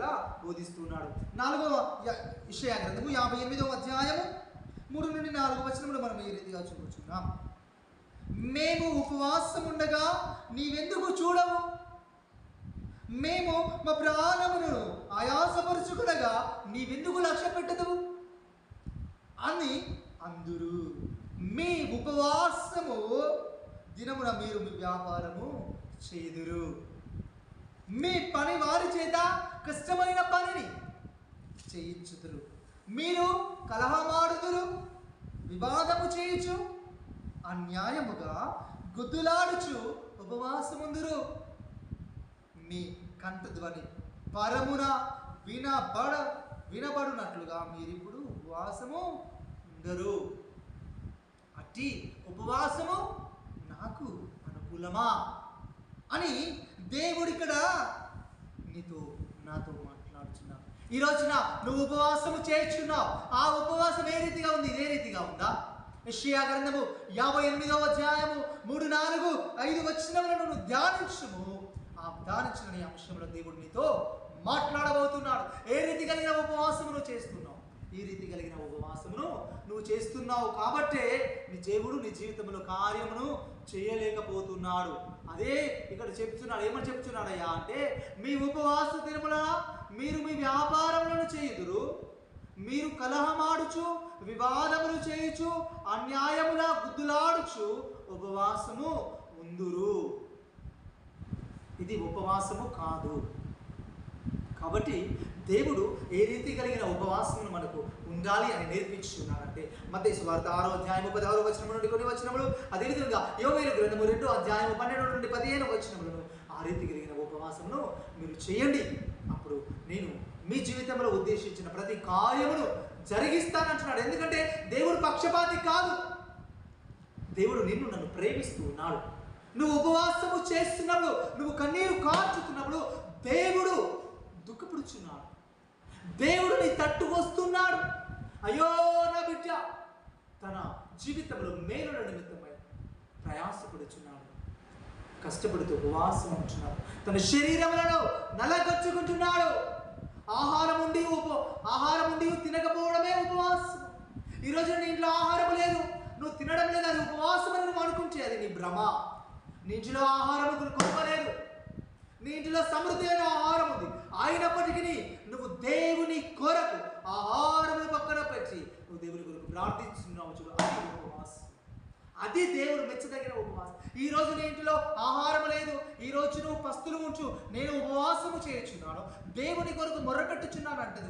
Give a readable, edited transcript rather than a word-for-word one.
ఇక్కడ బోధిస్తున్నాడు. 4వ యెషయా గ్రంథము 58వ అధ్యాయము 3 నుండి 4 వచనములు మనం ఈ రీతిగా చూస్తున్నాం. మేము ఉపవాసం ఉండగా నీవెందుకు చూడవు? మేము మా ప్రాణమును ఆయాసపరుచుకునగా నీవెందుకు లక్ష్య పెట్టదు అని అందురు. మీ ఉపవాసము దినమున మీరు మీ వ్యాపారము చేదురు. మీ పని వారి చేత కష్టమైన పనిని చేయించుదురు. మీరు కలహమాడుదురు, వివాదము చేయుచు, అన్యాయముగా గుద్దులాడుచు ఉపవాసముందురు. మీ కంఠధ్వని పరమున వినబడునట్లుగా మీరిప్పుడు ఉపవాసము ఉండరు. అట్టి ఉపవాసము నాకు అనుకూలమా అని దేవుడు ఇక్కడ నాతో మాట్లాడుచున్నావు. ఈ రోజున నువ్వు ఉపవాసము చేస్తున్నావు. ఆ ఉపవాసం ఏ రీతిగా ఉంది? ఇదే రీతిగా ఉందా? యెషయా గ్రంథము 58వ అధ్యాయము 3, 4, 5 వచనములను నువ్వు ధ్యానించుము. ఆ ధ్యానించిన అంశంలో దేవుడు నీతో మాట్లాడబోతున్నాడు. ఏ రీతి కలిగిన ఉపవాసము నువ్వు చేస్తున్నావు? ఈ రీతి కలిగిన ఉపవాసమును నువ్వు చేస్తున్నావు కాబట్టే నీ దేవుడు నీ జీవితంలో కార్యమును చేయలేకపోతున్నాడు. అదే ఇక్కడ చెప్తున్నాడు. ఏమని చెప్తున్నాడయ్యా అంటే, మీ ఉపవాస దినముల మీరు మీ వ్యాపారములను చేయుదురు, మీరు కలహమాడుచు, వివాదములు చేయుచు, అన్యాయములా గుద్దులాడుచు ఉపవాసము ఉందురు. ఇది ఉపవాసము కాదు. కాబట్టి దేవుడు ఏ రీతి కలిగిన ఉపవాసమును మనకు ఉండాలి అని నేర్పించున్నాడంటే, మత్తయి సువార్త 6వ అధ్యాయము 16వ వచనం నుండి కొన్ని వచనములు, అదేవిధంగా యోవేలు గ్రంథము 2వ అధ్యాయము 12 నుండి 15 వచనములను ఆ రీతి కలిగిన ఉపవాసమును మీరు చేయండి. అప్పుడు నేను మీ జీవితంలో ఉద్దేశించిన ప్రతి కార్యమును జరిగిస్తానంటున్నాడు. ఎందుకంటే దేవుడు పక్షపాతి కాదు. దేవుడు నన్ను ప్రేమిస్తూ ఉన్నాడు. నువ్వు ఉపవాసము చేస్తున్నప్పుడు, నువ్వు కన్నీరు కార్చుతున్నప్పుడు దేవుడు దుఃఖపడుచున్నాడు. దేవుడు నీ తట్టు వస్తున్నాడు. అయ్యో నా బిడ్డ తన జీవితంలో మేలుల నిమిత్తమై ప్రయాసపడుచున్నాడు, కష్టపడుతూ ఉపవాసం ఉంటున్నాడు, తన శరీరములను నలగొచ్చుకుంటున్నాడు. ఆహారం ఉండి తినకపోవడమే ఉపవాసం. ఈరోజు నీ ఇంట్లో ఆహారం లేదు, నువ్వు తినడం లేదు, అది ఉపవాసం అని నువ్వు అనుకుంటే అది నీ భ్రమ. నీ ఇంట్లో ఆహారం కొనుక్కోలేదు, నీ ఇంట్లో సమృద్ధి అయిన ఆహారం ఉంది. అయినప్పటికీ నువ్వు దేవుని కొరకు ఆహారమును పక్కన పెట్టి నువ్వు దేవుని కొరకు ప్రార్థిస్తున్నావు చూడు, అది ఉపవాసం. అది దేవుడు మెచ్చదగిన ఉపవాసం. ఈ రోజు నీ ఇంట్లో ఆహారం లేదు, ఈ రోజు నువ్వు పస్తులు ఉంచు, నేను ఉపవాసము చేయుచున్నాను, దేవుని కొరకు మొరపెట్టుచున్నాను అంటే